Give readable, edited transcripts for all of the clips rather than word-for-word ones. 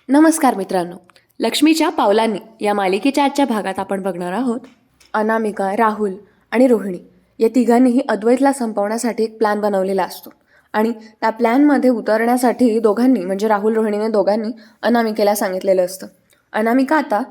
नमस्कार मित्रांनो, लक्ष्मीच्या पावलांनी या मालिकेच्या आजच्या भागात आपण बघणार आहोत अनामिका, राहुल आणि रोहिणी या तिघांनीही अद्वैतला संपवण्यासाठी एक प्लॅन बनवलेला असतो आणि त्या प्लॅनमध्ये उतरण्यासाठी दोघांनी म्हणजे राहुल रोहिणीने दोघांनी अनामिकेला सांगितलेलं असतं. अनामिका आता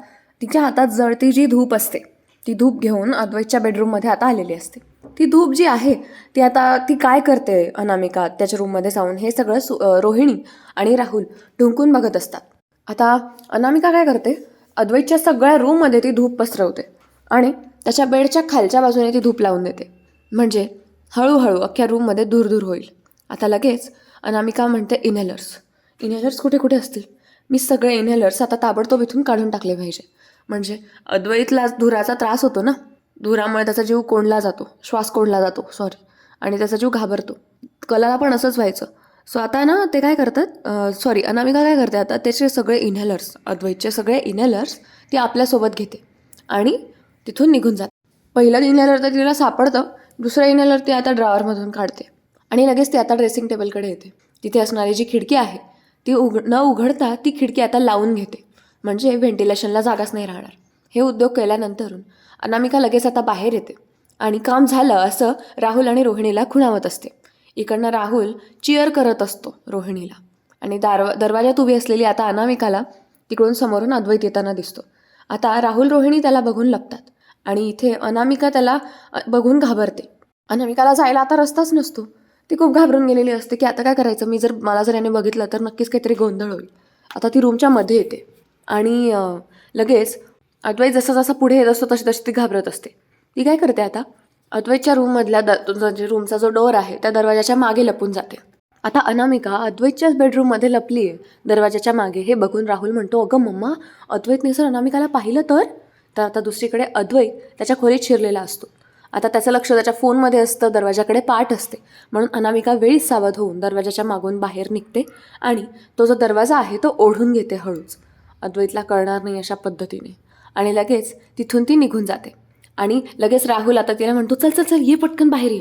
तिच्या हातात जळती जी धूप असते ती धूप घेऊन अद्वैतच्या बेडरूममध्ये आता आलेली असते. ती धूप जी आहे ती काय करते अनामिका त्याच्या रूममध्ये जाऊन हे सगळं रोहिणी आणि राहुल ढुंकून बघत असतात. आता अनामिका काय करते, अद्वैतच्या सगळ्या रूममध्ये ती धूप पसरवते आणि त्याच्या बेडच्या खालच्या बाजूने ती धूप लावून देते, म्हणजे हळूहळू अख्ख्या रूममध्ये दूर दूर होईल. आता लगेच अनामिका म्हणते इन्हेलर्स कुठे कुठे असतील, मी सगळे इन्हेलर्स आता ताबडतोब इथून काढून टाकले पाहिजे. म्हणजे अद्वैतला धुराचा त्रास होतो ना, धुरामुळे त्याचा जीव कोंडला जातो, श्वास कोंडला जातो आणि त्याचा जीव घाबरतो. कलाला पण असंच व्हायचं. सो आता ना ते काय करतात, अनामिका काय करते, आता त्याचे सगळे इन्हेलर्स, अद्वैतचे सगळे इन्हेलर्स ती आपल्यासोबत घेते आणि तिथून निघून जाते. पहिलं इन्हेलर तर तिला सापडतं, दुसरं इन्हेलर ती आता ड्रॉवरमधून काढते आणि लगेच ती आता ड्रेसिंग टेबलकडे येते. तिथे असणारी जी खिडकी आहे ती न उघडता ती खिडकी आता लावून घेते, म्हणजे व्हेंटिलेशनला जागाच नाही राहणार. हे उद्योग केल्यानंतर अनामिका लगेच आता बाहेर येते आणि काम झालं असं राहुल आणि रोहिणीला खुणावत असते. इकडनं राहुल चिअर करत असतो रोहिणीला आणि दरवाजात उभी असलेली आता अनामिकाला तिकडून समोरून अद्वैत येताना दिसतो. आता राहुल रोहिणी त्याला बघून लपतात आणि इथे अनामिका त्याला बघून घाबरते. अनामिकाला जायला आता रस्ताच नसतो. ती खूप घाबरून गेलेली असते की आता काय करायचं, मला जर याने बघितलं तर नक्कीच काहीतरी गोंधळ होईल. आता ती रूमच्या मध्ये येते आणि लगेच अद्वैत जसा पुढे येत असतो तशी ती घाबरत असते. ती काय करते, आता अद्वैतच्या रूममधल्या रूमचा जो डोअर आहे त्या दरवाजाच्या मागे लपून जाते. आता अनामिका अद्वैतच्याच बेडरूममध्ये लपली आहे दरवाजाच्या मागे. हे बघून राहुल म्हणतो, अगं मम्मा, अद्वैतने जर अनामिकाला पाहिलं तर आता दुसरीकडे अद्वैत त्याच्या खोलीत शिरलेला असतो. आता त्याचं लक्ष त्याच्या फोनमध्ये असतं, दरवाजाकडे पाठ असते. म्हणून अनामिका वेळीच सावध होऊन दरवाजाच्या मागून बाहेर निघते आणि तो जो दरवाजा आहे तो ओढून घेते हळूच, अद्वैतला कळणार नाही अशा पद्धतीने. आणि लगेच तिथून ती निघून जाते आणि लगेच राहुल आता तिला म्हणतो, चल चल चल ये पटकन बाहेर ये.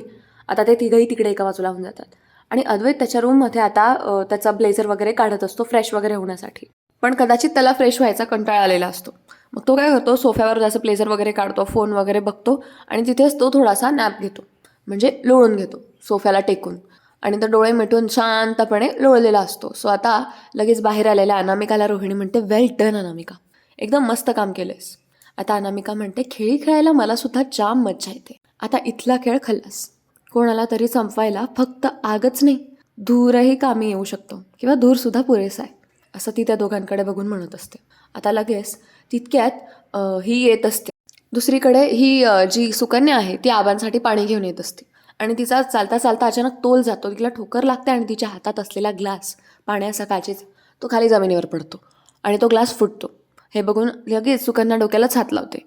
आता ते तिघही तिकडे एका बाजूला होऊन जातात आणि अद्वैत त्याच्या रूममध्ये आता त्याचा ब्लेझर वगैरे काढत असतो फ्रेश वगैरे होण्यासाठी. पण कदाचित त्याला फ्रेश व्हायचा कंटाळा आलेला असतो. मग तो काय करतो, सोफ्यावर जसं ब्लेझर वगैरे काढतो, फोन वगैरे बघतो आणि तिथेच तो थोडासा नॅप घेतो, म्हणजे लोळून घेतो सोफ्याला टेकून आणि तो डोळे मिटून शांतपणे लोळलेला असतो. सो आता लगेच बाहेर आलेल्या अनामिकाला रोहिणी म्हणते, वेल डन अनामिका, एकदम मस्त काम केलंयस. आता अनामिका म्हणते, खेळी खेळायला मला सुद्धा जाम मज्जा येते. आता इथला खेळ खल्लास. कोणाला तरी संपवायला फक्त आगच नाही, धूरही कामी येऊ शकतो किंवा धूरसुद्धा पुरेसा आहे, असं ती त्या दोघांकडे बघून म्हणत असते. आता लगेच तितक्यात ही येत असते. दुसरीकडे ही जी सुकन्या आहे ती आबांसाठी पाणी घेऊन येत असते आणि तिचा चालता चालता अचानक तोल जातो, तिला ठोकर लागते आणि तिच्या हातात असलेला ग्लास पाण्याचा काचेचा तो खाली जमिनीवर पडतो आणि तो ग्लास फुटतो. हे बघून लगेच सुकन्या डोक्यालाच हात लावते.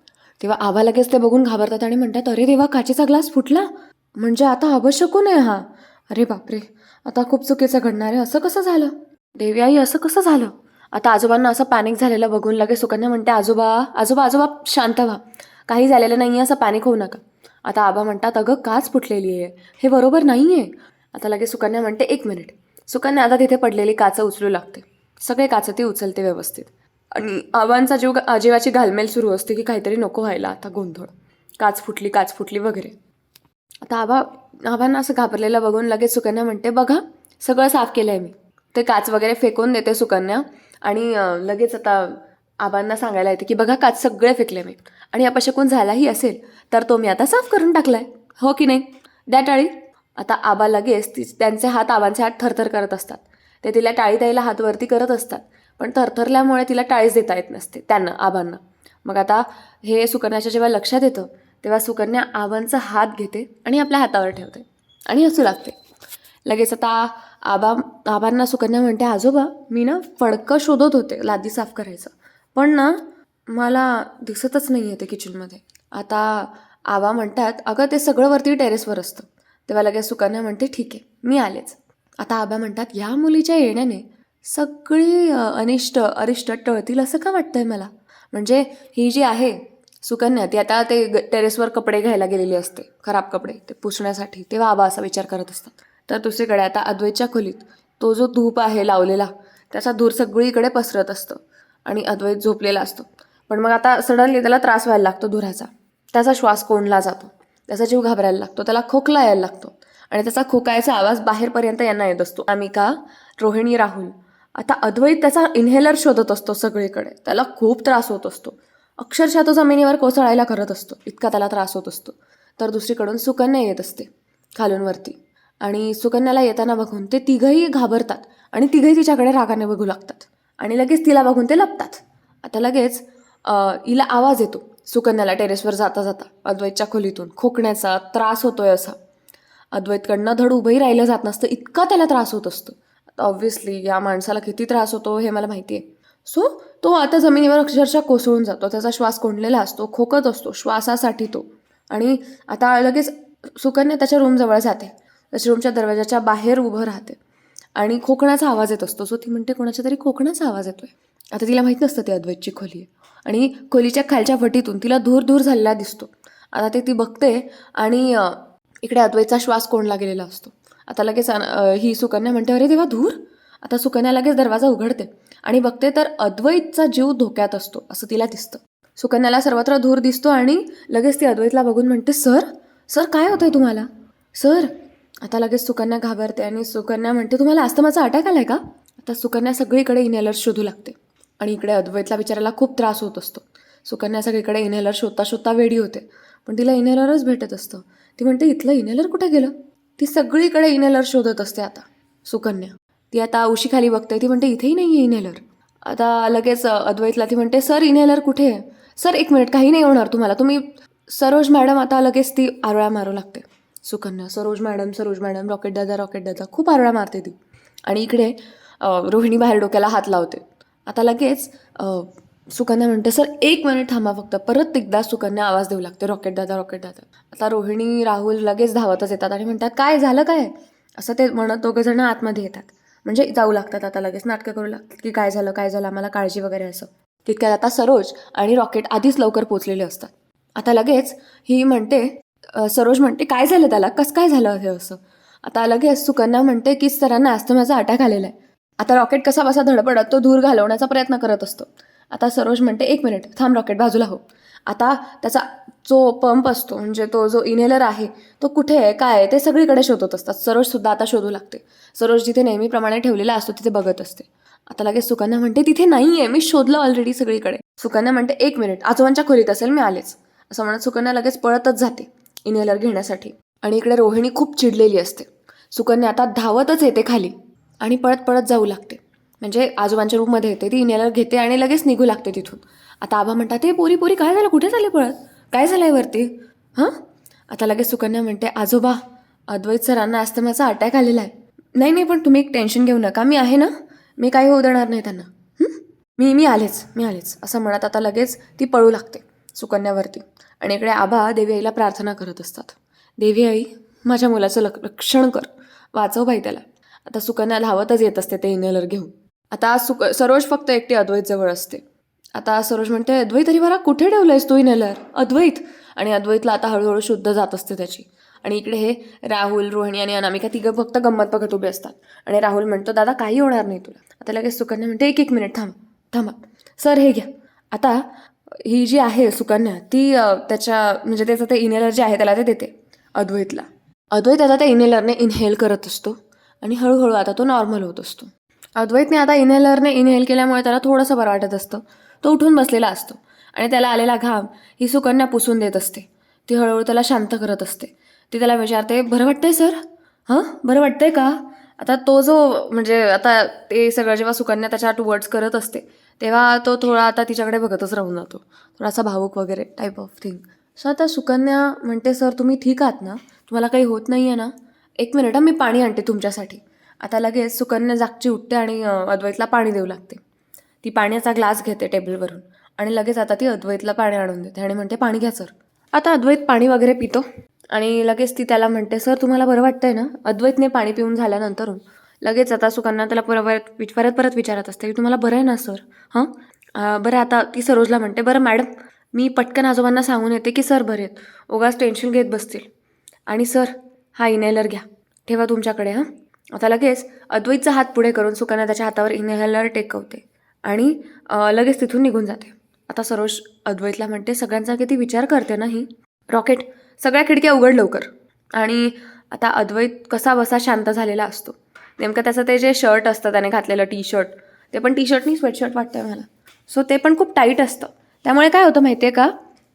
तेव्हा आबा लगेच ते बघून घाबरतात आणि म्हणतात, अरे देवा, काचेचा ग्लास फुटला, म्हणजे आता अवश्यकून आहे हा. अरे बापरे, आता खूप चुकीचं घडणार आहे. असं कसं झालं देवी आई, असं कसं झालं? आता आजोबांना असं पॅनिक झालेलं बघून लगेच सुकन्या म्हणते, आजोबा आजोबा आजोबा शांत व्हा, काही झालेलं नाही आहे, असं पॅनिक होऊ नका. आता आबा म्हणतात, अगं काच फुटलेली आहे, हे बरोबर नाही आहे. आता लगेच सुकन्या म्हणते, एक मिनिट. सुकन्या आता तिथे पडलेली काचं उचलू लागते, सगळे काचं ती उचलते व्यवस्थित आणि आबांचा जीवाची घालमेल सुरू असते की काहीतरी नको व्हायला आता गोंधळ, काच फुटली वगैरे. आता आबांना असं घाबरलेलं बघून लगेच सुकन्या म्हणते, बघा सगळं साफ केलं आहे मी. ते काच वगैरे फेकून देते सुकन्या आणि लगेच आता आबांना सांगायला येते की बघा काच सगळे फेकले मी आणि अपशकून झालाही असेल तर तो मी आता साफ करून टाकलाय, हो की नाही, द्या टाळी. आता आबा लगेच त्यांचे हात थरथर करत असतात. ते तिला टाळी द्यायला हात वरती करत असतात, पण थरथरल्यामुळे तिला टाळीच देता येत नसते त्यांना, आबांना. मग आता हे सुकन्याच्या जेव्हा लक्षात येतं तेव्हा सुकन्या आबांचा हात घेते आणि आपल्या हातावर ठेवते आणि हसू लागते. लगेच आता आबांना सुकन्या म्हणते, आजोबा मी ना फडकं शोधत होते लादी साफ करायचं, पण ना मला दिसतच नाही आहे ते किचनमध्ये. आता आबा म्हणतात, अगं ते सगळं वरती टेरेसवर असतं. तेव्हा लगेच सुकन्या म्हणते, ठीक आहे मी आलेच. आता आबा म्हणतात, या मुलीच्या येण्याने सगळी अरिष्ट टळतील असं का वाटतंय मला. म्हणजे ही जी आहे सुकन्या ती आता ते टेरेसवर कपडे घ्यायला गेलेली असते, खराब कपडे ते पुसण्यासाठी. तेव्हा आबा असा विचार करत असतात. तर दुसरीकडे आता अद्वैतच्या खोलीत तो जो धूप आहे लावलेला त्याचा धूर सगळीकडे पसरत असतं आणि अद्वैत झोपलेला असतो. पण मग आता सडनली त्याला त्रास व्हायला लागतो धुराचा. त्याचा श्वास कोंडला जातो, त्याचा जीव घाबरायला लागतो, त्याला खोकला यायला लागतो आणि त्याचा खोकायचा आवाज बाहेरपर्यंत यांना येत असतो. अनामिका, रोहिणी, राहुल. आता अद्वैत त्याचा इन्हेलर शोधत असतो सगळीकडे. त्याला खूप त्रास होत असतो, अक्षरशः तो जमिनीवर कोसळायला करत असतो, इतका त्याला त्रास होत असतो. तर दुसरीकडून सुकन्या येत असते खालून वरती आणि सुकन्याला येताना बघून ते तिघंही घाबरतात आणि तिघंही तिच्याकडे रागाने बघू लागतात आणि लगेच तिला बघून ते लपतात. आता लगेच हिला आवाज येतो सुकन्याला टेरेसवर जाता जाता अद्वैतच्या खोलीतून, खोकण्याचा त्रास होतोय असा. अद्वैतकडनं धड उभंही राहिलं जात नसतं, इतका त्याला त्रास होत असतो. आता ऑब्व्हियसली या माणसाला किती त्रास होतो हे मला माहिती आहे. सो तो आता जमिनीवर अक्षरशः कोसळून जातो, त्याचा श्वास कोंडलेला असतो, खोकत असतो श्वासासाठी तो. आणि आता लगेच सुकन्या त्याच्या रूमजवळ जाते, त्याच्या रूमच्या दरवाजाच्या बाहेर उभं राहते आणि खोकण्याचा आवाज येत असतो. सो ती म्हणते कोणाच्या तरी खोकण्याचा आवाज येतोय. आता तिला माहीत नसतं ते अद्वैतची खोली आहे आणि खोलीच्या खालच्या फटीतून तिला धूर धूर झालेला दिसतो. आता ती बघते आणि इकडे अद्वैतचा श्वास कोंडला गेलेला असतो. आता लगेच ही सुकन्या म्हणते अरे देवा धूर. आता सुकन्या लगेच दरवाजा उघडते आणि बघते तर अद्वैतचा जीव धोक्यात असतो असं तिला दिसतं. सुकन्याला सर्वत्र धूर दिसतो आणि लगेच ती अद्वैतला बघून म्हणते सर सर काय होतंय तुम्हाला सर. आता लगेच सुकन्या घाबरते आणि सुकन्या म्हणते तुम्हाला अस्थमाचा अटॅक आलाय का. आता सुकन्या सगळीकडे इन्हेलर शोधू लागते आणि इकडे अद्वैतला बिचाराला खूप त्रास होत असतो. सुकन्या सगळीकडे इन्हेलर शोधता शोधता वेडी होते पण तिला इन्हेलरच भेटत असतं. ती म्हणते इथलं इन्हेलर कुठे गेलं. ती सगळीकडे इन्हेलर शोधत असते आता सुकन्या. ती आता उशीखाली बघते, ती म्हणते इथेही नाही आहे इन्हेलर. आता लगेच अद्वैतला ती म्हणते सर इन्हेलर कुठे आहे. सर एक मिनिट काही नाही होणार तुम्हाला, तुम्ही सरोज मॅडम. आता लगेच ती आरोळ्या मारू लागते सुकन्या. सरोज मॅडम रॉकेट दादा खूप आरोळ्या मारते ती. आणि इकडे रोहिणी बाहेर डोक्याला हात लावते. आता लगेच सुकन्या म्हणते सर एक मिनिट थांबा फक्त. परत एकदा सुकन्या आवाज देऊ लागते रॉकेट दादा. आता रोहिणी राहुल लगेच धावतच येतात आणि म्हणतात काय झालं काय असं ते म्हणत दोघं जण आतमध्ये येतात, म्हणजे जाऊ लागतात. आता लगेच नाटकं करू लागतात की काय झालं आम्हाला काळजी वगैरे असं. तितक्यात आता सरोज आणि रॉकेट आधीच लवकर पोचलेले असतात. आता लगेच ही म्हणते सरोज म्हणते काय झालं त्याला, कसं काय झालं हे असं. आता लगेच सुकन्या म्हणते की सरांना अस्थमाचा अटॅक आलेला आहे. आता रॉकेट कसा बसा धडपडत तो धूर घालवण्याचा प्रयत्न करत असतो. आता सरोज म्हणते एक मिनिट थांब रॉकेट बाजूला हो. आता त्याचा जो पंप असतो म्हणजे तो जो इन्हेलर आहे तो कुठे आहे काय आहे ते सगळीकडे शोधत असतात. सरोजसुद्धा आता शोधू लागते. सरोज जिथे नेहमीप्रमाणे ठेवलेला असतो तिथे बघत असते. आता लगेच सुकन्या म्हणते तिथे नाही आहे, मी शोधलं ऑलरेडी सगळीकडे. सुकन्या म्हणते एक मिनिट आजोबांच्या खोलीत असेल, मी आलेच असं म्हणत सुकन्या लगेच पळतच जाते इन्हेलर घेण्यासाठी. आणि इकडे रोहिणी खूप चिडलेली असते. सुकन्या आता धावतच येते खाली आणि पळत पळत जाऊ लागते, म्हणजे आजोबांच्या रूममध्ये येते ती, इन्हेलर घेते आणि लगेच निघू लागते तिथून. आता आबा म्हणतात ते पोरी काय झालं, कुठे चालले पळत, काय झालं आहे वरती हां. आता लगेच सुकन्या म्हणते आजोबा अद्वैत सरांना अस्थमाचा अटॅक आलेला आहे. नाही पण तुम्ही एक टेन्शन घेऊ नका, मी आहे ना, मी काही होऊ देणार नाही त्यांना. मी आलेच असं म्हणत आता लगेच ती पळू लागते सुकन्यावरती. आणि इकडे आबा देवी आईला प्रार्थना करत असतात, देवी आई माझ्या मुलाचं रक्षण कर, वाचव बाई त्याला. आता सुकन्या धावतच येत असते ते इन्हेलर घेऊन. आता सरोज फक्त एकटी अद्वैत जवळ असते. आता सरोज म्हणते अद्वैत अरे बरा कुठे ठेवलंयस तू इन्हेलर अद्वैत. आणि अद्वैतला आता हळूहळू शुद्ध जात असते त्याची. आणि इकडे हे राहुल रोहिणी आणि अनामिका तिघं फक्त गंमत बघत उभे असतात. आणि राहुल म्हणतो दादा काही होणार नाही तुला. आता लगेच सुकन्या म्हणते एक मिनिट थांबा सर हे घ्या. आता ही जी आहे सुकन्या ती त्याच्या म्हणजे त्याचं ते इन्हेलर जे आहे त्याला ते देते अद्वैतला. अद्वैत आता त्या इन्हेलरने इन्हेल करत असतो आणि हळूहळू आता तो नॉर्मल होत असतो. अद्वैतने आता इन्हेलरने इन्हेल केल्यामुळे त्याला थोडंसं बरं वाटत असतं. तो उठून बसलेला असतो आणि त्याला आलेला घाम ही सुकन्या पुसून देत असते. ती हळूहळू त्याला शांत करत असते. ती त्याला विचारते बरं वाटतंय सर, हां बरं वाटतंय का. आता तो जो म्हणजे आता ते सगळं जेव्हा सुकन्या त्याच्या टुवर्ड्स करत असते तेव्हा तो थोडा आता तिच्याकडे बघतच राहून जातो, थोडासा भावूक वगैरे टाईप ऑफ थिंग. सो आता सुकन्या म्हणते सर तुम्ही ठीक आहात ना, तुम्हाला काही होत नाही आहे ना, एक मिनिट मी पाणी आणते तुमच्यासाठी. आता लगेच सुकन्या जागची उठते आणि अद्वैतला पाणी देऊ लागते. ती पाण्याचा ग्लास घेते टेबलवरून आणि लगेच आता ती अद्वैतला पाणी आणून देते आणि म्हणते पाणी घ्या सर. आता अद्वैत पाणी वगैरे पितो आणि लगेच ती त्याला म्हणते सर तुम्हाला बरं वाटतंय ना. अद्वैतने पाणी पिऊन झाल्यानंतर लगेच आता सुकन्या त्याला परत विचारत असते की तुम्हाला बरं आहे ना सर. हां बरं. आता ती सरोजला म्हणते बरं मॅडम मी पटकन आजोबांना सांगून येते की सर बरे आहेत, उगाच टेन्शन घेत बसतील. आणि सर हा इन्हेलर घ्या, ठेवा तुमच्याकडे. हां आता लगेच अद्वैतचा हात पुढे करून सुकन्या त्याच्या हातावर इनहेलर टेकवते आणि लगेच तिथून निघून जाते. आता सरोज अद्वैतला म्हणते, सगळ्यांचा किती विचार करते ना ही. रॉकेट, सगळ्या खिडक्या उघड लवकर. आणि आता अद्वैत कसा बसा शांत झालेला असतो. नेमकं त्याचं ते जे शर्ट असतं त्याने घातलेलं टी-शर्ट, ते पण टी-शर्ट नाही स्वेटशर्ट वाटतंय मला, सो ते पण खूप टाईट असतं. त्यामुळे काय होतं माहिती आहे का,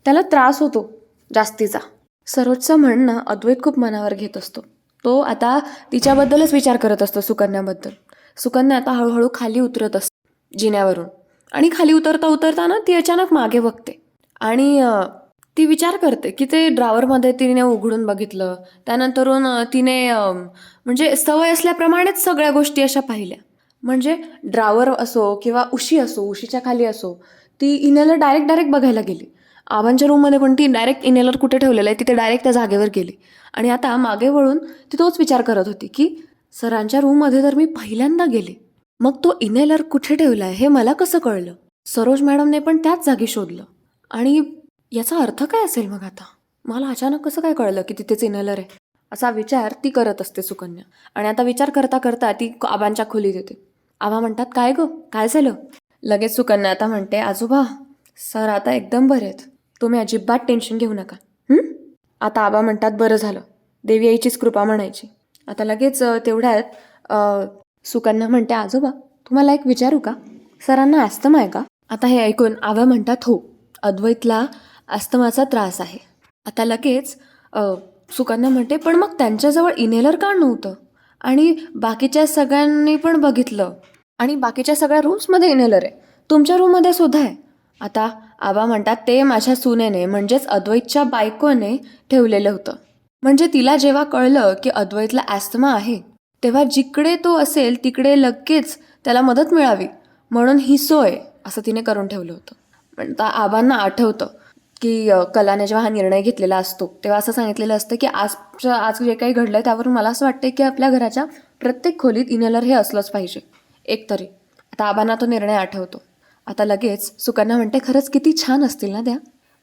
त्याला त्रास होतो जास्तीचा. सरोजचं म्हणणं अद्वैत खूप मनावर घेत असतो. तो आता तिच्याबद्दलच विचार करत असतो, सुकन्याबद्दल. सुकन्या आता हळूहळू खाली उतरत असते जिन्यावरून आणि खाली उतरता उतरताना ती अचानक मागे बघते आणि ती विचार करते की ते ड्रावरमध्ये तिने उघडून बघितलं. त्यानंतरून तिने म्हणजे सवय असल्याप्रमाणेच सगळ्या गोष्टी अशा पाहिल्या. म्हणजे ड्रावर असो किंवा उशी असो, उशीच्या खाली असो, ती इनहेलर डायरेक्ट बघायला गेली. आबांच्या रूममध्ये पण ती डायरेक्ट इनहेलर कुठे ठेवलेलं आहे तिथे डायरेक्ट त्या जागेवर गेली. आणि आता मागे वळून ती तोच विचार करत होती की सरांच्या रूममध्ये तर मी पहिल्यांदा गेले, मग तो इनहेलर कुठे ठेवला आहे हे मला कसं कळलं. सरोज मॅडमने पण त्याच जागी शोधलं आणि याचा अर्थ काय असेल मग आता, मला अचानक कसं काय कळलं की तिथेच इनहेलर आहे, असा विचार ती करत असते सुकन्या. आणि आता विचार करता करता ती आबांच्या खोलीत येते. आबा म्हणतात, काय गं, काय झालं. लगेच सुकन्या आता म्हणते, आजोबा सर आता एकदम बरे आहेत, तुम्ही अजिबात टेन्शन घेऊ नका. आता आबा म्हणतात, बरं झालं, देवी आईचीच कृपा म्हणायची. आता लगेच तेवढ्यात सुकन्या म्हणते, आजोबा तुम्हाला एक विचारू का, सरांना ॲस्थमा आहे का. आता हे ऐकून आबा म्हणतात, हो, अद्वैतला ॲस्थमाचा त्रास आहे. आता लगेच सुकन्या म्हणते, पण मग त्यांच्याजवळ इनहेलर का नव्हतं, आणि बाकीच्या सगळ्यांनी पण बघितलं आणि बाकीच्या सगळ्या रूम्समध्ये इनहेलर आहे, तुमच्या रूममध्ये सुद्धा आहे. आता आबा म्हणतात, ते माझ्या सुनेने म्हणजेच अद्वैतच्या बायकोने ठेवलेलं होतं. म्हणजे तिला जेव्हा कळलं की अद्वैतला ॲस्थमा आहे तेव्हा जिकडे तो असेल तिकडे लगेच त्याला मदत मिळावी म्हणून ही सोय असं तिने करून ठेवलं होतं. म्हणता आबांना आठवतं की कलाने जेव्हा हा निर्णय घेतलेला असतो तेव्हा असं सांगितलेलं असतं की आज जे काही घडलं आहे त्यावरून मला असं वाटतं की आपल्या घराच्या प्रत्येक खोलीत इनहेलर हे असलंच पाहिजे एक तरी. आता आबांना तो निर्णय आठवतो. आता लगेच सुकन्या म्हणते, खरंच किती छान असतील ना त्या,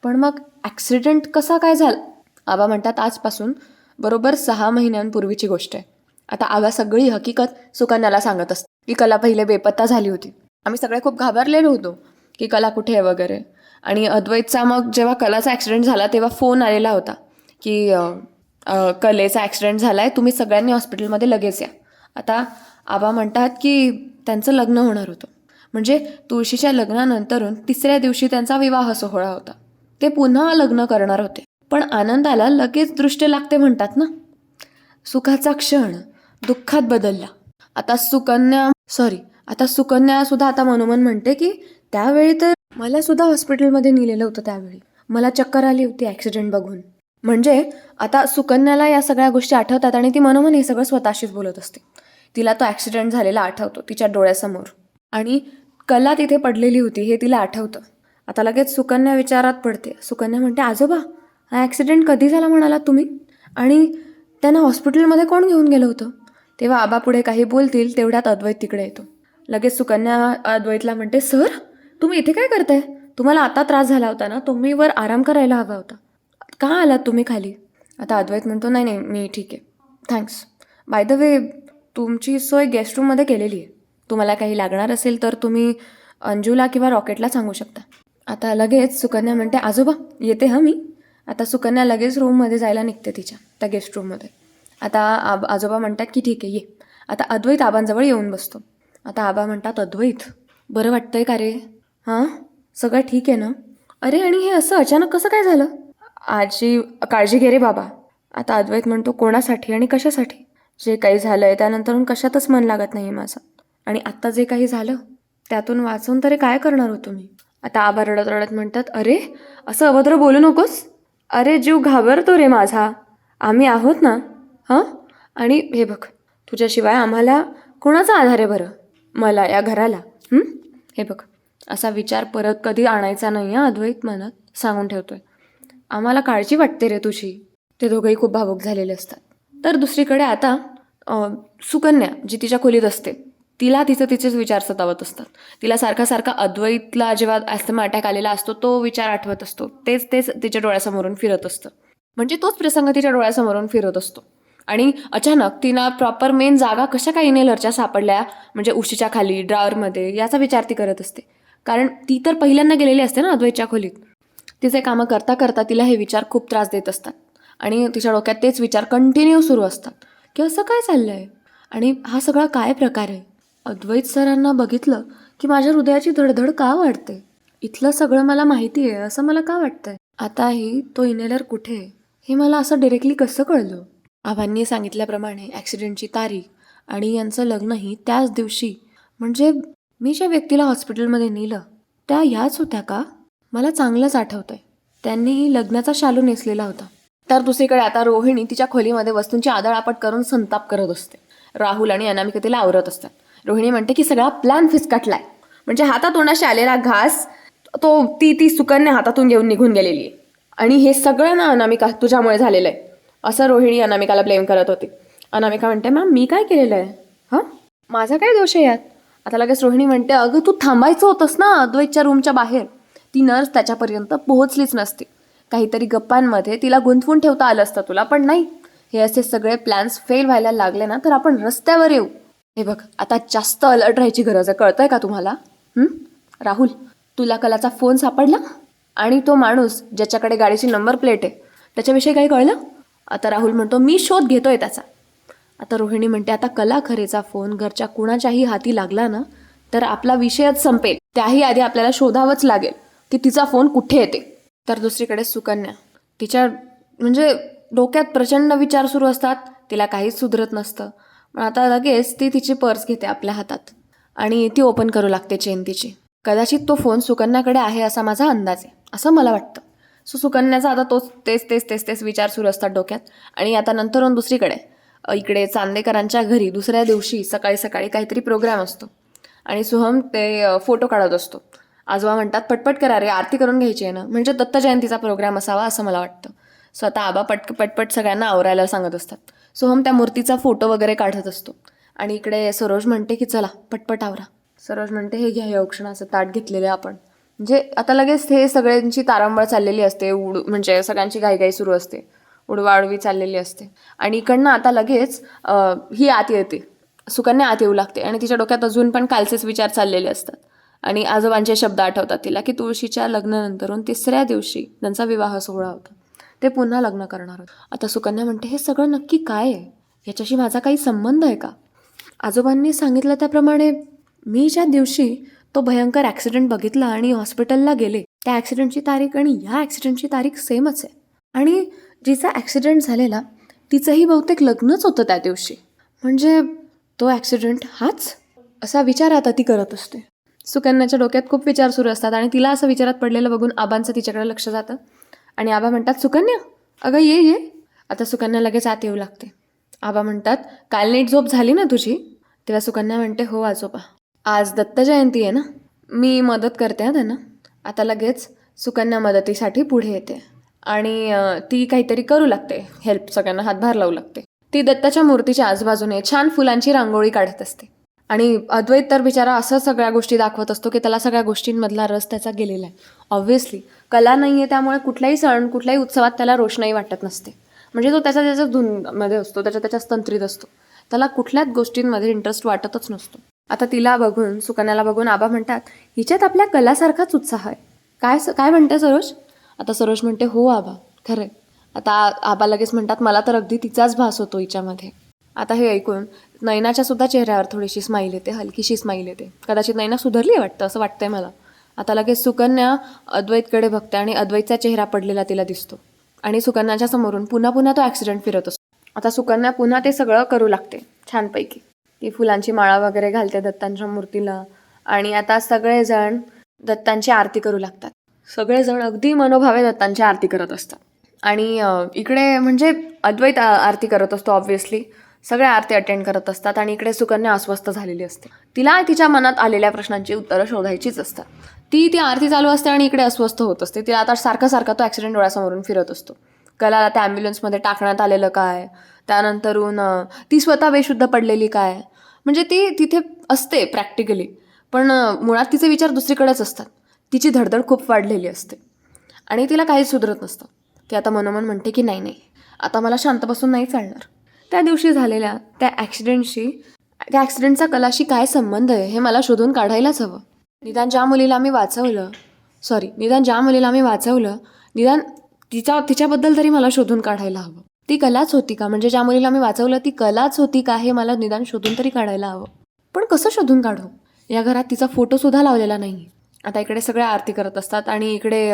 पण मग ॲक्सिडेंट कसा काय झाला. आबा म्हणतात, आजपासून बरोबर 6 महिन्यांपूर्वीची गोष्ट आहे. आता आबा सगळी हकीकत सुकन्याला सांगत असते की कला पहिले बेपत्ता झाली होती, आम्ही सगळे खूप घाबरलेलो होतो की कला कुठे आहे वगैरे. आणि अद्वैतचा मग जेव्हा कलाचा ॲक्सिडेंट झाला तेव्हा फोन आलेला होता की कलेचा ॲक्सिडेंट झाला आहे, तुम्ही सगळ्यांनी हॉस्पिटलमध्ये लगेच या. आता आबा म्हणतात की त्यांचं लग्न होणार होतं, म्हणजे तुळशीच्या लग्नानंतरून 3ऱ्या दिवशी त्यांचा विवाह सोहळा होता. ते पुन्हा लग्न करणार होते, पण आनंदाला लगेच दृष्टी लागते म्हणतात ना. सुखाचा क्षण दुःखात बदलला. आता सुकन्या सुद्धा आता मनोमन म्हणते की त्यावेळी तर मला सुद्धा हॉस्पिटलमध्ये नेलेलं होतं, त्यावेळी मला चक्कर आली होती ॲक्सिडेंट बघून. म्हणजे आता सुकन्याला या सगळ्या गोष्टी आठवतात आणि ती मनोमन हे सगळं स्वतःशीच बोलत असते. तिला तो ॲक्सिडेंट झालेला आठवतो तिच्या डोळ्यासमोर आणि कला तिथे पडलेली होती हे तिला आठवतं. आता लगेच सुकन्या विचारात पडते. सुकन्या म्हणते, आजोबा हा ॲक्सिडेंट कधी झाला म्हणालात तुम्ही, आणि त्यांना हॉस्पिटलमध्ये कोण घेऊन गेलं होतं. तेव्हा आबा पुढे काही बोलतील तेवढ्यात अद्वैत तिकडे येतो. लगेच सुकन्या अद्वैतला म्हणते, सर तुम्ही इथे काय करताय, तुम्हाला आता त्रास झाला होता ना, तुम्ही वर आराम करायला हवा होता, का आलात तुम्ही खाली. आता अद्वैत म्हणतो, नाही मी ठीक आहे, थँक्स. बाय द वे तुमची सोय गेस्ट रूममध्ये केलेली आहे, तुम्हाला काही लागणार असेल तर तुम्ही अंजूला किंवा रॉकेटला सांगू शकता. आता लगेच सुकन्या म्हणते, आजोबा येते मी. आता सुकन्या लगेच रूममध्ये जायला निघते तिच्या त्या गेस्ट रूममध्ये. आता आजोबा म्हणतात की ठीक आहे ये. आता अद्वैत आबांजवळ येऊन बसतो. आता आबा म्हणतात, अद्वैत बरं वाटतंय का रे, हां सगळं ठीक आहे ना. अरे आणि हे असं अचानक कसं काय झालं. आजी काळजी घे रे बाबा. आता अद्वैत म्हणतो, कोणासाठी आणि कशासाठी. जे काही झालं आहे त्यानंतरून कशातच मन लागत नाही माझं, आणि आत्ता जे काही झालं त्यातून वाचून तरी काय करणार होतो मी. आता आबा रडत रडत म्हणतात, अरे असं अभद्र बोलू नकोस, अरे जीव घाबरतो रे माझा, आम्ही आहोत ना हां. आणि हे बघ, तुझ्याशिवाय आम्हाला कोणाचा आधार आहे बरं, मला या घराला. हे बघ, असा विचार परत कधी आणायचा नाही आहे अद्वैत, मनात सांगून ठेवतोय. आम्हाला काळजी वाटते रे तुझी. ते दोघंही खूप भावूक झालेले असतात. तर दुसरीकडे आता सुकन्या जी तिच्या खोलीत असते तिला तिचेच विचार सतावत असतात. तिला सारखा अद्वैतला जेव्हा ॲस्थमा अटॅक आलेला असतो तो विचार आठवत असतो. तेच तिच्या डोळ्यासमोरून फिरत असतं, म्हणजे तोच प्रसंग तिच्या डोळ्यासमोरून फिरत असतो. आणि अचानक तिला प्रॉपर मेन जागा कशा काय इनेलरच्या सापडल्या, म्हणजे उशीच्या खाली ड्रॉवरमध्ये, याचा विचार ती करत असते. कारण ती तर पहिल्यांदा गेलेली असते ना अद्वैतच्या खोलीत. तिचे कामं करता करता तिला हे विचार खूप त्रास देत असतात आणि तिच्या डोक्यात तेच विचार कंटिन्यू सुरू असतात की असं काय चाललं आहे आणि हा सगळा काय प्रकार आहे. अद्वैत सरांना बघितलं की माझ्या हृदयाची धडधड का वाढते, इथलं सगळं मला माहिती आहे असं मला का वाटतंय. आताही तो इनेलर कुठे आहे हे मला असं डायरेक्टली कसं कळलं. आबांनी सांगितल्याप्रमाणे ॲक्सिडेंटची तारीख आणि यांचं लग्नही त्याच दिवशी, म्हणजे मी ज्या व्यक्तीला हॉस्पिटलमध्ये नेलं त्या ह्याच होत्या का. मला चांगलंच आठवतंय त्यांनीही लग्नाचा शालू नेसलेला होता. तर दुसरीकडे आता रोहिणी तिच्या खोलीमध्ये वस्तूंची आदळआपट करून संताप करत असते. राहुल आणि अनामिका तिला आवरत असतात. रोहिणी म्हणते की सगळा प्लॅन फिसकटलाय, म्हणजे हातातोंडाशी आलेला घास तो ती सुकन्या हातातून घेऊन निघून गेलेली आहे आणि हे सगळं ना अनामिका तुझ्यामुळे झालेलं आहे, असं रोहिणी अनामिकाला ब्लेम करत होती. अनामिका म्हणते मॅम मी काय केलेलं आहे, हां माझा काय दोष आहे यात. आता लगेच रोहिणी म्हणते अगं तू थांबायचं होतंस ना अद्वैतच्या रूमच्या बाहेर, ती नर्स त्याच्यापर्यंत पोहोचलीच नसती. काहीतरी गप्पांमध्ये तिला गुंतवून ठेवता आलं असतं तुला, पण नाही. हे असे सगळे प्लॅन्स फेल व्हायला लागले ना तर आपण रस्त्यावर येऊ. हे बघ आता जास्त अलर्ट राहायची गरज आहे, कळतंय का तुम्हाला. राहुल तुला कलाचा फोन सापडला आणि तो माणूस ज्याच्याकडे गाडीची नंबर प्लेट आहे त्याच्याविषयी काही कळलं. आता राहुल म्हणतो मी शोध घेतोय त्याचा. आता रोहिणी म्हणते आता कला खरेचा फोन घरच्या कुणाच्याही हाती लागला ना तर आपला विषयच संपेल. त्याही आधी आपल्याला शोधावंच लागेल की तिचा फोन कुठे येते. तर दुसरीकडे सुकन्या, तिच्या म्हणजे डोक्यात प्रचंड विचार सुरू असतात, तिला काहीच सुधरत नसतं. पण आता लगेच ती तिची पर्स घेते आपल्या हातात आणि ती ओपन करू लागते चेन तिची. कदाचित तो फोन सुकन्याकडे आहे असा माझा अंदाज आहे, असं मला वाटतं. सुकन्याचा आता तेच विचार सुरू असतात डोक्यात. आणि आता नंतरून दुसरीकडे इकडे चांदेकरांच्या घरी दुसऱ्या दिवशी सकाळी सकाळी काहीतरी प्रोग्राम असतो आणि सोहम ते फोटो काढत असतो. आजोबा म्हणतात पटपट करा रे, आरती करून घ्यायची आहे ना, म्हणजे दत्त जयंतीचा प्रोग्राम असावा असं मला वाटतं. स्वतः आबा पटपट सगळ्यांना आवरायला सांगत असतात. सोहम त्या मूर्तीचा फोटो वगैरे काढत असतो आणि इकडे सरोज म्हणते की चला पटपट आवरा. सरोज म्हणते हे घ्या हे औक्षणाचं ताट घेतलेलं आपण. म्हणजे आता लगेच हे सगळ्यांची तारांबळ चाललेली असते, म्हणजे सगळ्यांची घाईघाई सुरू असते, उडवाउडवी चाललेली असते. आणि इकडनं आता लगेच ही आत येते, सुकन्या आत येऊ लागते आणि तिच्या डोक्यात अजून पण कालचेच विचार चाललेले असतात. आणि आजोबांचे शब्द आठवतात तिला की तुळशीच्या लग्नानंतरून तिसऱ्या दिवशी त्यांचा विवाह सोहळा होता, ते पुन्हा लग्न करणार होते. आता सुकन्या म्हणते हे सगळं नक्की काय आहे, याच्याशी माझा काही संबंध आहे का. आजोबांनी सांगितलं त्याप्रमाणे मी ज्या दिवशी तो भयंकर ॲक्सिडेंट बघितला आणि हॉस्पिटलला गेले त्या ॲक्सिडेंटची तारीख आणि ह्या ॲक्सिडेंटची तारीख सेमच आहे. आणि जिचा ॲक्सिडेंट झालेला तिचंही बहुतेक लग्नच होतं त्या दिवशी, म्हणजे तो ॲक्सिडेंट हाच, असा विचार आता ती करत असते. सुकन्याच्या डोक्यात खूप विचार सुरू असतात आणि तिला असं विचारात पडलेलं बघून आबांचं तिच्याकडे लक्ष जातं आणि आबा म्हणतात सुकन्या अगं ये. आता सुकन्या लगेच आत येऊ लागते. आबा म्हणतात काल नीट झोप झाली ना तुझी. तेव्हा सुकन्या म्हणते हो आजोबा, आज दत्त जयंती आहे ना, मी मदत करते हा त्यांना. आता लगेच सुकन्या मदतीसाठी पुढे येते आणि ती काहीतरी करू लागते, हेल्प, सगळ्यांना हातभार लावू लागते. ती दत्ताच्या मूर्तीच्या आजूबाजूने छान फुलांची रांगोळी काढत असते आणि अद्वैत तर बिचारा असं सगळ्या गोष्टी दाखवत असतो की त्याला सगळ्या गोष्टींमधला रस त्याचा गेलेला आहे. ऑब्व्हियसली कला नाही आहे त्यामुळे कुठलाही सण कुठल्याही उत्सवात त्याला रोषणाई वाटत नसते. म्हणजे तो त्याच्या धूनमध्ये असतो, त्याच्या तंत्रीत असतो, त्याला कुठल्याच गोष्टींमध्ये इंटरेस्ट वाटतच नसतो. आता तिला बघून, सुकन्याला बघून आबा म्हणतात हिच्यात आपल्या कलासारखाच उत्साह आहे. काय म्हणते सरोज. आता सरोज म्हणते हो आबा खरंय. आता आबा लगेच म्हणतात मला तर अगदी तिचाच भास होतो हिच्यामध्ये. आता हे ऐकून नैनाच्या सुद्धा चेहऱ्यावर थोडीशी स्माईल येते, हलकीशी स्माईल येते. कदाचित नैना सुधारली वाटतं असं वाटतंय मला. आता लगेच सुकन्या अद्वैतकडे बघते आणि अद्वैतचा चेहरा पडलेला तिला दिसतो आणि सुकन्याच्या समोरून पुन्हा तो ॲक्सिडेंट फिरत असतो. आता सुकन्या पुन्हा ते सगळं करू लागते छानपैकी. ती फुलांची माळा वगैरे घालते दत्तांच्या मूर्तीला आणि आता सगळेजण दत्तांची आरती करू लागतात. सगळेजण अगदी मनोभावे दत्तांची आरती करत असतात आणि इकडे म्हणजे अद्वैत आरती करत असतो ऑब्व्हियसली, सगळे आरती अटेंड करत असतात आणि इकडे सुकन्या अस्वस्थ झालेली असते. तिला तिच्या मनात आलेल्या प्रश्नांची उत्तरं शोधायचीच असतात. ती आरती चालू असते आणि इकडे अस्वस्थ होत असते. तिला आता सारखा तो ॲक्सिडेंट डोळ्यासमोरून फिरत असतो. कलाला त्या ॲम्ब्युलन्समध्ये टाकण्यात आलेलं काय, त्यानंतरून ती स्वतः बेशुद्ध पडलेली काय, म्हणजे ती तिथे असते प्रॅक्टिकली पण मुळात तिचे विचार दुसरीकडेच असतात. तिची धडधड खूप वाढलेली असते आणि तिला काहीच सुधरत नसतं. ती आता मनोमन म्हणते की नाही आता मला शांत बसून नाही चालणार. त्या दिवशी झालेल्या त्या ॲक्सिडेंटचा कलाशी काय संबंध आहे हे मला शोधून काढायलाच हवं. निदान ज्या मुलीला मी वाचवलं निदान तिच्याबद्दल तरी मला शोधून काढायला हवं. ती कलाच होती का? म्हणजे ज्या मुलीला मी वाचवलं ती कलाच होती का हे मला निदान शोधून तरी काढायला हवं. पण कसं शोधून काढू? या घरात तिचा फोटोसुद्धा लावलेला नाही. आता इकडे सगळे आरती करत असतात आणि इकडे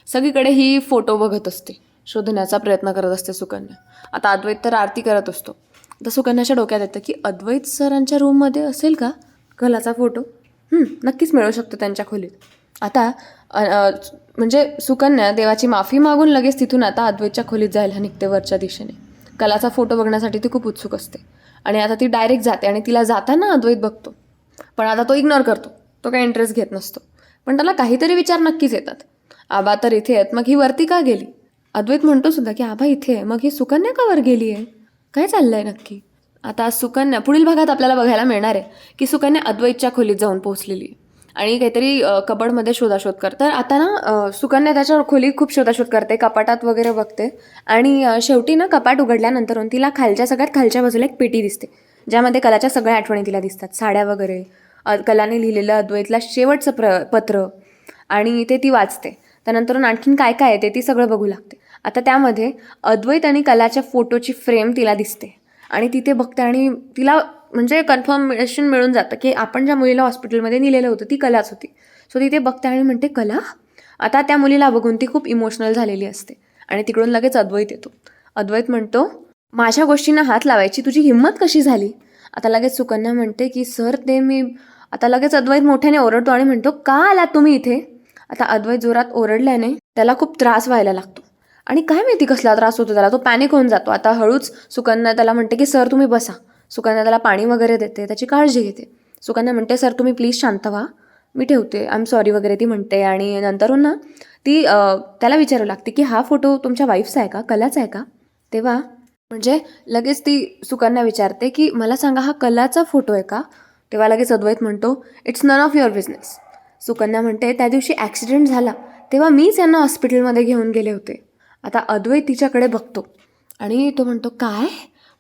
सगळीकडे ही फोटो बघत असते, शोधण्याचा प्रयत्न करत असते सुकन्या. आता अद्वैत तर आरती करत असतो. आता सुकन्याच्या डोक्यात येतं की अद्वैत सरांच्या रूममध्ये असेल का कलाचा फोटो? नक्कीच मिळू शकतो त्यांच्या खोलीत. आता म्हणजे सुकन्या देवाची माफी मागून लगेच तिथून आता अद्वैतच्या खोलीत जायला निघते वरच्या दिशेने. कलाचा फोटो बघण्यासाठी ती खूप उत्सुक असते आणि आता ती डायरेक्ट जाते आणि तिला जाताना अद्वैत बघतो. पण आता तो इग्नोर करतो, तो काही इंटरेस्ट घेत नसतो. पण त्याला काहीतरी विचार नक्कीच येतात. आबा तर इथे आहेत, मग ही वरती का गेली? अद्वैत म्हणतो सुद्धा की आबा इथे आहे, मग ही सुकन्या का वर गेली आहे? काय चाललंय नक्की? आता सुकन्या पुढील भागात आपल्याला बघायला मिळणार आहे की सुकन्या अद्वैतच्या खोलीत जाऊन पोहोचलेली आहे आणि काहीतरी कबडमध्ये शोधाशोध करते. तर आता ना सुकन्या त्याच्या खोलीत खूप शोधाशोध करते, कपाटात वगैरे बघते आणि शेवटी ना कपाट उघडल्यानंतर तिला सगळ्यात खालच्या बाजूला एक पेटी दिसते ज्यामध्ये कलाच्या सगळ्या आठवणी तिला दिसतात, साड्या वगैरे, कलाने लिहिलेलं अद्वैतला शेवटचं पत्र आणि ते ती वाचते. त्यानंतर आणखीन काय काय आहे ते ती सगळं बघू लागते. आता त्यामध्ये अद्वैत आणि कलाच्या फोटोची फ्रेम तिला दिसते आणि तिथे बघते आणि तिला म्हणजे कन्फर्मेशन मिळून जातं की आपण ज्या मुलीला हॉस्पिटलमध्ये नेलेलं होतं ती कलाच होती. सो तिथे बघते आणि म्हणते कला. आता त्या मुलीला बघून ती खूप इमोशनल झालेली असते आणि तिकडून लगेच अद्वैत येतो. अद्वैत म्हणतो माझ्या गोष्टींना हात लावायची तुझी हिंमत कशी झाली? आता लगेच सुकन्या म्हणते की सर ते मी. आता लगेच अद्वैत मोठ्याने ओरडतो आणि म्हणतो का आलात तुम्ही इथे? आता अद्वैत जोरात ओरडल्याने त्याला खूप त्रास व्हायला लागतो आणि काय माहिती कसला त्रास होतो त्याला, तो पॅनिक होऊन जातो. आता हळूच सुकन्या त्याला म्हणते की सर तुम्ही बसा. सुकन्या त्याला पाणी वगैरे देते, त्याची काळजी घेते. सुकन्या म्हणते सर तुम्ही प्लीज शांत व्हा, मी ठेवते, आय एम सॉरी वगैरे ती म्हणते. आणि नंतरून ना ती त्याला विचारू लागते की हा फोटो तुमच्या वाईफचा आहे का, कलाचा आहे का? तेव्हा म्हणजे लगेच ती सुकन्या विचारते की मला सांगा हा कलाचा फोटो आहे का? तेव्हा लगेच अद्वैत म्हणतो it's none of your business. Sukanya म्हणते त्या दिवशी ॲक्सिडेंट झाला तेव्हा मीच यांना हॉस्पिटलमध्ये घेऊन गेले होते. आता अद्वैत तिच्याकडे बघतो आणि तो म्हणतो काय?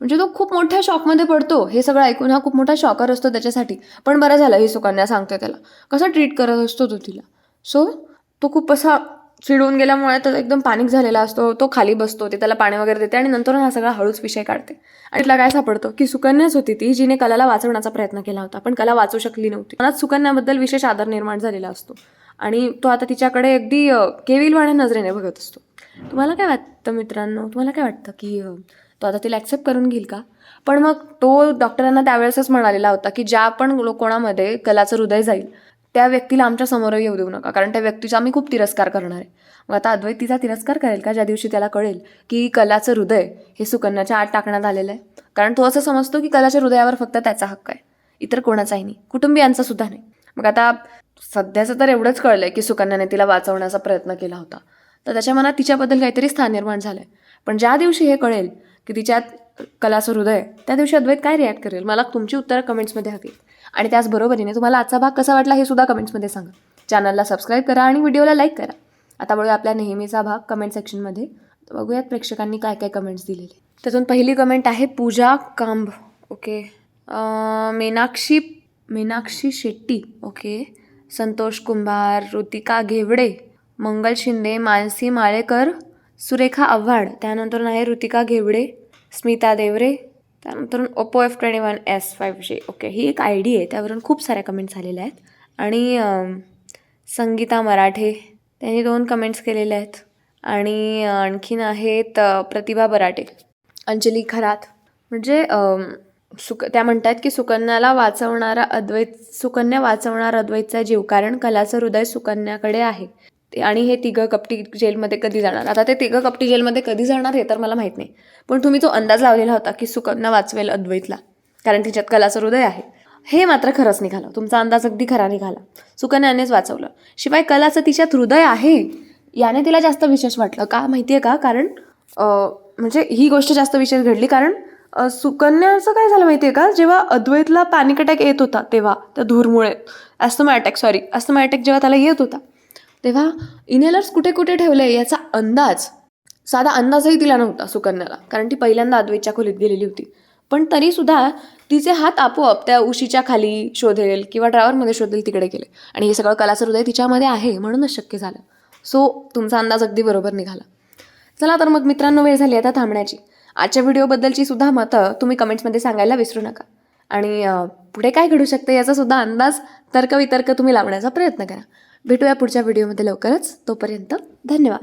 म्हणजे तो खूप मोठ्या शॉकमध्ये पडतो. हे सगळं ऐकून हा खूप मोठा शॉकर असतो त्याच्यासाठी. पण बरं झालं ही सुकन्या सांगते त्याला, कसा ट्रीट करत असतो तो तिला. सो तो खूप असा चिडून गेल्यामुळे तर एकदम पॅनिक झालेला असतो. तो खाली बसतो, ते त्याला पाणी वगैरे देते आणि नंतर हा सगळा हळूच विषय काढते. आणि तिला काय सापडतं की सुकन्याच होती ती जिने कलाला वाचवण्याचा प्रयत्न केला होता, पण कला वाचू शकली नव्हती. मनात सुकन्याबद्दल विशेष आदर निर्माण झालेला असतो आणि तो आता तिच्याकडे अगदी केविलवाण्या नजरेने बघत असतो. तुम्हाला काय वाटतं मित्रांनो? तुम्हाला काय वाटतं की तो आता तिला ॲक्सेप्ट करून घेईल का? पण मग तो डॉक्टरांना त्यावेळेसच म्हणालेला होता की ज्या पण कोणामध्ये कलाचं हृदय जाईल त्या व्यक्तीला आमच्या समोर येऊ देऊ नका, कारण त्या व्यक्तीचा आम्ही खूप तिरस्कार करणार आहे. मग आता अद्वैत तिचा तिरस्कार करेल का ज्या दिवशी त्याला कळेल की कलाचं हृदय हे सुकन्याच्या आत टाकण्यात आलेलं आहे? कारण तो असं समजतो की कलाच्या हृदयावर फक्त त्याचा हक्क आहे, इतर कोणाचाही नाही, कुटुंबियांचा सुद्धा नाही. मग आता सध्याचं तर एवढंच कळलंय की सुकन्याने तिला वाचवण्याचा प्रयत्न केला होता, तर त्याच्या मनात तिच्याबद्दल काहीतरी स्थान निर्माण झालंय. पण ज्या दिवशी हे कळेल की तिच्यात कलाचं हृदय, त्या दिवशी अद्वैत काय रिॲक्ट करेल? मला तुमची उत्तरं कमेंट्समध्ये हवी. आणि त्याचबरोबरीने तुम्हाला आजचा भाग कसा वाटला हे सुद्धा कमेंट्समध्ये सांगा. चॅनलला सबस्क्राईब करा आणि व्हिडिओला लाईक करा. आता बघूया आपल्या नेहमीचा भाग कमेंट सेक्शनमध्ये. बघूयात प्रेक्षकांनी काय काय कमेंट्स दिलेले. त्यातून पहिली कमेंट आहे पूजा कांब. ओके. मीनाक्षी शेट्टी. ओके. संतोष कुंभार, ऋतिका घेवडे, मंगल शिंदे, मानसी माळेकर, सुरेखा आव्हाड, त्यानंतर आहे ऋतिका घेवडे, स्मिता देवरे, त्यानंतर ओप्पो F21s5G. ओके, ही एक ID आहे, त्यावरून खूप साऱ्या कमेंट्स आलेल्या आहेत. आणि संगीता मराठे, त्यांनी 2 कमेंट्स केलेल्या आहेत. आणि आणखीन आहेत प्रतिभा बराटे, अंजली खरात. म्हणजे त्या म्हणतात की सुकन्या वाचवणार अद्वैतचा जीव, कारण कलाचं हृदय सुकन्याकडे आहे आणि हे तिघं कपटी जेलमध्ये कधी जाणार. आता ते तिघं कपटी जेलमध्ये कधी जाणार हे तर मला माहीत नाही, पण तुम्ही तो अंदाज लावलेला होता की सुकन्या वाचवेल अद्वैतला कारण तिच्यात कलाचं हृदय आहे, हे मात्र खरंच निघालं. तुमचा अंदाज अगदी खरा निघाला. सुकन्यानेच वाचवलं. शिवाय कलाचं तिच्यात हृदय आहे याने तिला जास्त विशेष वाटलं. का माहिती आहे का? कारण म्हणजे ही गोष्ट जास्त विशेष घडली कारण सुकन्याचं काय झालं माहिती आहे का? जेव्हा अद्वैतला पॅनिक अटॅक येत होता तेव्हा त्या धूरमुळे अस्थमा अटॅक जेव्हा त्याला येत होता तेव्हा इनहेलर्स कुठे कुठे ठेवले याचा अंदाज साधा अंदाजही तिला नव्हता सुकन्याला, कारण ती पहिल्यांदा अद्वैतच्या खोलीत गेलेली होती. पण तरीसुद्धा तिचे हात आपोआप त्या उशीच्या खाली शोधेल किंवा ड्रायव्हरमध्ये शोधेल तिकडे गेले. आणि हे सगळं कलाचं हृदय तिच्यामध्ये आहे म्हणूनच शक्य झालं. सो तुमचा अंदाज अगदी बरोबर निघाला. चला तर मग मित्रांनो, वेळ झाली आता थांबण्याची. आजच्या व्हिडिओबद्दलची सुद्धा मतं तुम्ही कमेंट्समध्ये सांगायला विसरू नका. आणि पुढे काय घडू शकतं याचा सुद्धा अंदाज तर्कवितर्क तुम्ही लावण्याचा प्रयत्न करा. भेटूया पुढच्या व्हिडिओमध्ये लवकरच. तोपर्यंत धन्यवाद.